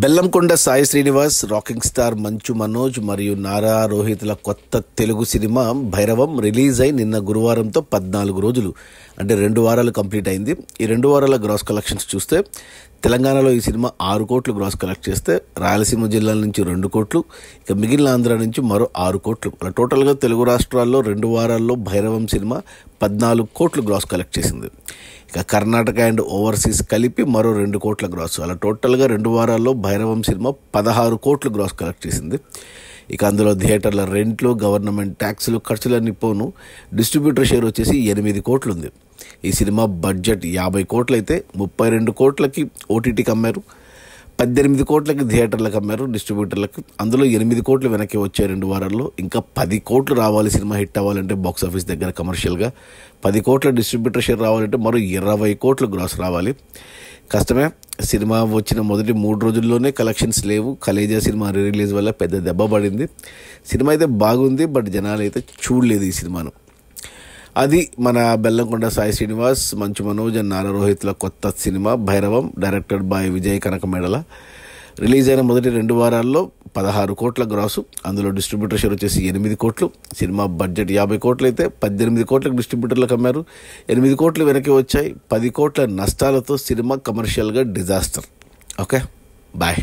Bellamkonda Sai Srinivas, rocking star Manchu Manoj మరియు నారా రోహిత్ల కొత్త తెలుగు సినిమా భైరవం రిలీజ్ అయి నిన్న గురువారంతో 14 రోజులు అంటే 2 వారాలు కంప్లీట్ అయింది. ఈ 2 వారాల గ్రాస్ కలెక్షన్స్ చూస్తే తెలంగాణలో ఈ సినిమా 6 కోట్లు గ్రాస్ కలెక్ట్ చేస్తే, రాయలసీమ జిల్లాల నుంచి 2 కోట్లు, ఇక మిగిలిన ఆంధ్ర నుంచి మరో 6 కోట్లు, అలా టోటల్గా తెలుగు రాష్ట్రాల్లో 2 వారాల్లో భైరవం సినిమా 14 కోట్లు గ్రాస్ కలెక్ట్ చేసింది. ఇక కర్ణాటక అండ్ ఓవర్సీస్ కలిపి మరో 2 కోట్ల గ్రాస్, అలా టోటల్గా 2 వారాల్లో భైరవం సినిమా 16 కోట్లు గ్రాస్ కలెక్ట్ చేసింది. ఇక అందులో థియేటర్ల రెంట్లు, గవర్నమెంట్ ట్యాక్సులు, ఖర్చులన్నీ పోను డిస్ట్రిబ్యూటర్ షేర్ వచ్చేసి 8 కోట్లు ఉంది. ఈ సినిమా బడ్జెట్ 50 కోట్లు అయితే 32 కోట్లకి ఓటీటీకి అమ్మారు, 18 కోట్లకి థియేటర్లకు అమ్మారు డిస్ట్రిబ్యూటర్లకు. అందులో 8 కోట్లు వెనక్కి వచ్చాయి 2 వారాల్లో. ఇంకా 10 కోట్లు రావాలి సినిమా హిట్ అవ్వాలంటే బాక్స్ ఆఫీస్ దగ్గర కమర్షియల్గా, 10 కోట్ల డిస్ట్రిబ్యూటర్ షేర్ రావాలంటే మరో 20 కోట్లు గ్రాస్ రావాలి. కష్టమే. సినిమా వచ్చిన మొదటి 3 రోజుల్లోనే కలెక్షన్స్ లేవు. కలేజా సినిమా రిలీజ్ వల్ల పెద్ద దెబ్బ పడింది. సినిమా అయితే బాగుంది, బట్ జనాలు అయితే చూడలేదు ఈ సినిమాను. అది మన బెల్లంకొండ సాయి శ్రీనివాస్, మంచు మనోజ్ అండ్ నారా రోహిత్ల కొత్త cinema Bhairavam, directed by Vijay Kanakamedala. Release అయిన మొదటి 2 వారాల్లో 16 కోట్ల గ్రాసు, అందులో డిస్ట్రిబ్యూటర్ షేర్ వచ్చేసి 8 కోట్లు. సినిమా బడ్జెట్ 50 కోట్లు అయితే 18 కోట్లకు డిస్ట్రిబ్యూటర్లకు అమ్మారు, 8 కోట్లు వెనక్కి వచ్చాయి. 10 కోట్ల నష్టాలతో సినిమా కమర్షియల్గా డిజాస్టర్. Okay, bye.